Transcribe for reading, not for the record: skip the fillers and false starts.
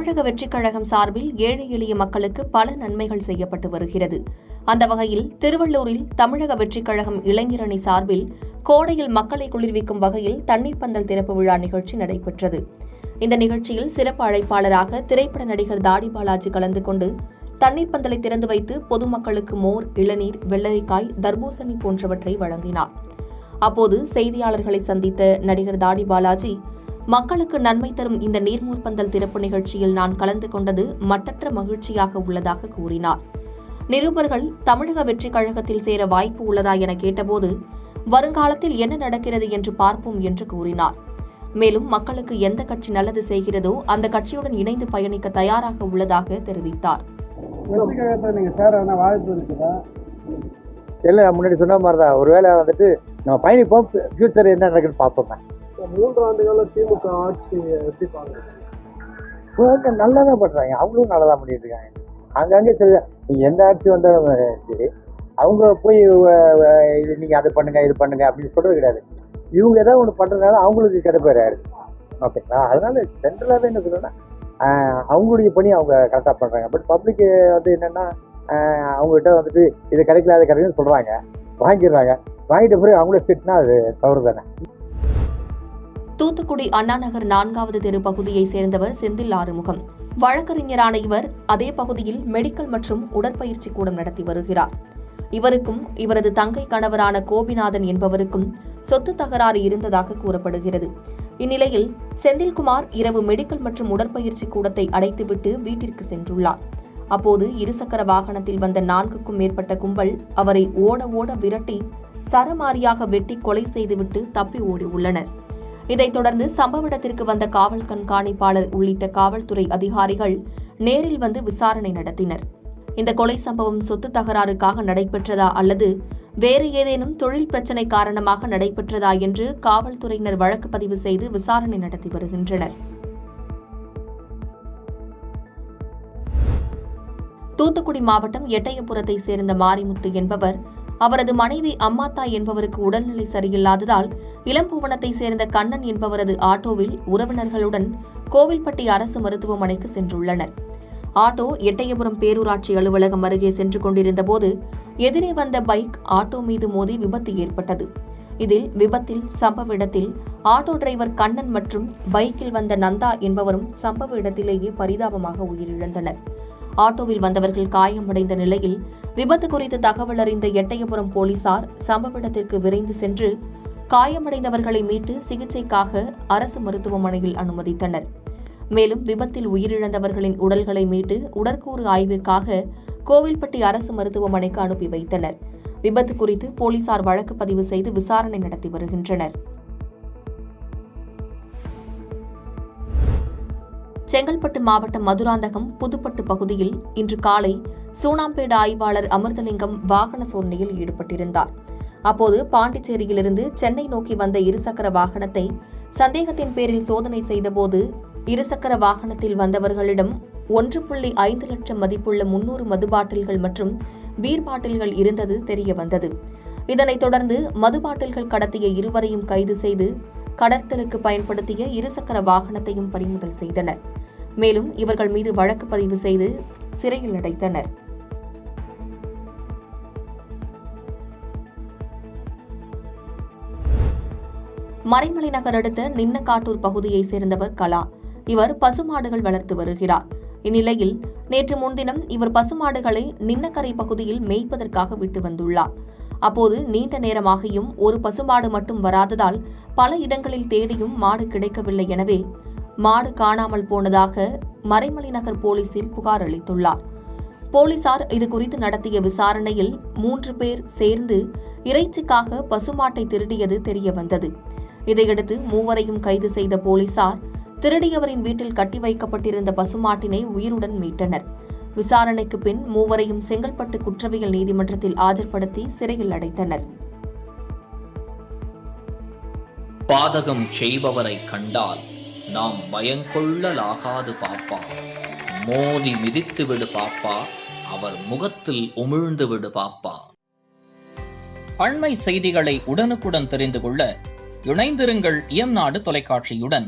தமிழக வெற்றிக் கழகம் சார்பில் ஏழை எளிய மக்களுக்கு பல நன்மைகள் செய்யப்பட்டு வருகிறது. அந்த வகையில் திருவள்ளூரில் தமிழக வெற்றிக் கழகம் இளைஞரணி சார்பில் கோடையில் மக்களை குளிர்விக்கும் வகையில் தண்ணீர் பந்தல் திறப்பு விழா நிகழ்ச்சி நடைபெற்றது. இந்த நிகழ்ச்சியில் சிறப்பு அழைப்பாளராக திரைப்பட நடிகர் தாடி பாலாஜி கலந்து கொண்டு தண்ணீர் பந்தலை திறந்து வைத்து பொதுமக்களுக்கு மோர், இளநீர், வெள்ளரிக்காய், தர்பூசணி போன்றவற்றை வழங்கினார். அப்போது செய்தியாளர்களை சந்தித்த நடிகர் தாடி பாலாஜி, மக்களுக்கு நன்மை தரும் இந்த நீர்மூர் பந்தல் திறப்பு நிகழ்ச்சியில் நான் கலந்து கொண்டது மட்டற்ற மகிழ்ச்சியாக உள்ளதாக கூறினார். நிருபர்கள் தமிழக வெற்றிக் கழகத்தில் சேர வாய்ப்பு உள்ளதா என கேட்டபோது, வருங்காலத்தில் என்ன நடக்கிறது என்று பார்ப்போம் என்று கூறினார். மேலும் மக்களுக்கு எந்த கட்சி நல்லது செய்கிறதோ அந்த கட்சியுடன் இணைந்து பயணிக்க தயாராக உள்ளதாக தெரிவித்தார். முன்னாடி சொன்ன மாதிரிதான், ஒருவேளை வந்துட்டு நம்ம பயணிப்போம், ஃபியூச்சர் என்ன நடக்குன்னு பார்ப்போம். 3 ஆண்டுகால திமுக ஆட்சி எப்படி பாருங்க? நல்லா தான் பண்றாங்க, அவங்களும் நல்லா தான் பண்ணிட்டு இருக்காங்க. அங்கங்கே சரி, நீங்க எந்த ஆட்சி வந்தாலும் சரி, அவங்க போய் நீங்க அதை பண்ணுங்க இது பண்ணுங்க அப்படின்னு சொல்றது கிடையாது. இவங்க ஏதாவது ஒன்று பண்றதுனால அவங்களுக்கு கிடைப்பாரு. ஓகேங்களா? அதனால சென்ட்ரலாகவே என்ன சொல்றேன்னா, அவங்களுடைய பணி அவங்க கரெக்டாக பண்றாங்க. பட் பப்ளிக் வந்து என்னன்னா, அவங்ககிட்ட வந்துட்டு இது கிடைக்கல அது கிடைக்குன்னு சொல்றாங்க, வாங்கிடுறாங்க. வாங்கிட்ட பிறகு அவங்களே திட்டினா அது தவறு தானே. தூத்துக்குடி அண்ணாநகர் 4வது தெரு பகுதியைச் சேர்ந்தவர் செந்தில் ஆறுமுகம். வழக்கறிஞரான இவர் அதே பகுதியில் மெடிக்கல் மற்றும் உடற்பயிற்சி கூடம் நடத்தி வருகிறார். இவருக்கும் இவரது தங்கை கணவரான கோபிநாதன் என்பவருக்கும் சொத்து தகராறு இருந்ததாக கூறப்படுகிறது. இந்நிலையில் செந்தில்குமார் இரவு மெடிக்கல் மற்றும் உடற்பயிற்சி கூடத்தை அடைத்துவிட்டு வீட்டிற்கு சென்றுள்ளார். அப்போது இருசக்கர வாகனத்தில் வந்த 4க்கும் மேற்பட்ட கும்பல் அவரை ஓட ஓட விரட்டி சரமாரியாக வெட்டி கொலை செய்துவிட்டு தப்பி ஓடியுள்ளனர். இதைத் தொடர்ந்து சம்பவ இடத்திற்கு வந்த காவல் கண்காணிப்பாளர் உள்ளிட்ட காவல்துறை அதிகாரிகள் நேரில் வந்து விசாரணை நடத்தினர். இந்த கொலை சம்பவம் சொத்து தகராறுக்காக நடைபெற்றதா அல்லது வேறு ஏதேனும் தொழில் பிரச்சினை காரணமாக நடைபெற்றதா என்று காவல்துறையினர் வழக்கு பதிவு செய்து விசாரணை நடத்தி வருகின்றனர். தூத்துக்குடி மாவட்டம் எட்டயபுரத்தை சேர்ந்த மாரிமுத்து என்பவர், அவரது மனைவி அம்மாத்தா என்பவருக்கு உடல்நிலை சரியில்லாததால் இளம்பூவனத்தை சேர்ந்த கண்ணன் என்பவரது ஆட்டோவில் உறவினர்களுடன் கோவில்பட்டி அரசு மருத்துவமனைக்கு சென்றுள்ளனர். ஆட்டோ எட்டயபுரம் பேரூராட்சி அலுவலகம் அருகே சென்று கொண்டிருந்தபோது எதிரே வந்த பைக் ஆட்டோ மீது மோதி விபத்து ஏற்பட்டது. இதில் விபத்தில் சம்பவ இடத்தில் ஆட்டோ டிரைவர் கண்ணன் மற்றும் பைக்கில் வந்த நந்தா என்பவரும் சம்பவ இடத்திலேயே பரிதாபமாக உயிரிழந்தனர். ஆட்டோவில் வந்தவர்கள் காயமடைந்த நிலையில் விபத்து குறித்து தகவல் அறிந்த எட்டயபுரம் போலீசார் சம்பவ இடத்திற்கு விரைந்து சென்று காயமடைந்தவர்களை மீட்டு சிகிச்சைக்காக அரசு மருத்துவமனையில் அனுமதித்தனர். மேலும் விபத்தில் உயிரிழந்தவர்களின் உடல்களை மீட்டு உடற்கூறு ஆய்விற்காக கோவில்பட்டி அரசு மருத்துவமனைக்கு அனுப்பி வைத்தனர். விபத்து குறித்து போலீசார் வழக்கு பதிவு செய்து விசாரணை நடத்தி வருகின்றனர். செங்கல்பட்டு மாவட்டம் மதுராந்தகம் புதுப்பட்டு பகுதியில் இன்று காலை சூனாம்பேடு ஆய்வாளர் அமிர்தலிங்கம் வாகன சோதனையில் ஈடுபட்டிருந்தார். அப்போது பாண்டிச்சேரியிலிருந்து சென்னை நோக்கி வந்த இருசக்கர வாகனத்தை சந்தேகத்தின் பேரில் சோதனை செய்தபோது இருசக்கர வாகனத்தில் வந்தவர்களிடம் 1.5 லட்சம் மதிப்புள்ள 300 மது பாட்டில்கள் மற்றும் பீர் பாட்டில்கள் இருந்தது தெரியவந்தது. இதனைத் தொடர்ந்து மது பாட்டில்கள் கடத்திய இருவரையும் கைது செய்து கடத்தலுக்கு பயன்படுத்திய இருசக்கர வாகனத்தையும் பறிமுதல் செய்தனர். மேலும் இவர்கள் மீது வழக்கு பதிவு செய்து சிறையில் அடைத்தனர். மறைமலை நகர் அடுத்த நின்னக்காட்டூர் பகுதியைச் சேர்ந்தவர் கலா. இவர் பசுமாடுகள் வளர்த்து வருகிறார். இந்நிலையில் நேற்று முன்தினம் இவர் பசுமாடுகளை நின்னக்கரை பகுதியில் மேய்ப்பதற்காக விட்டு வந்துள்ளார். அப்போது நீண்ட நேரமாகியும் ஒரு பசுமாடு மட்டும் வராததால் பல இடங்களில் தேடியும் மாடு கிடைக்கவில்லை. எனவே மாடு காணாமல் போனதாக மறைமலை நகர் போலீசில் புகார் அளித்துள்ளார். போலீசார் இதுகுறித்து நடத்திய விசாரணையில் 3 பேர் சேர்ந்து இறைச்சிக்காக பசுமாட்டை திருடியது தெரியவந்தது. இதையடுத்து மூவரையும் கைது செய்த போலீசார் திருடியவரின் வீட்டில் கட்டி வைக்கப்பட்டிருந்த பசுமாட்டினை உயிருடன் மீட்டனர். விசாரணைக்கு பின் மூவரையும் செங்கல்பட்டு குற்றவியல் நீதிமன்றத்தில் ஆஜர்படுத்தி சிறையில் அடைத்தனர். பாதகம் செய்பவரை கண்டால் நாம் பயங்கொள்ளலாகாது பாப்பா, மோதி மிதித்து விடு பாப்பா, அவர் முகத்தில் உமிழ்ந்து விடு பாப்பா. அண்மை செய்திகளை உடனுக்குடன் தெரிந்து கொள்ள இணைந்திருங்கள் இயம்நாடு தொலைக்காட்சியுடன்.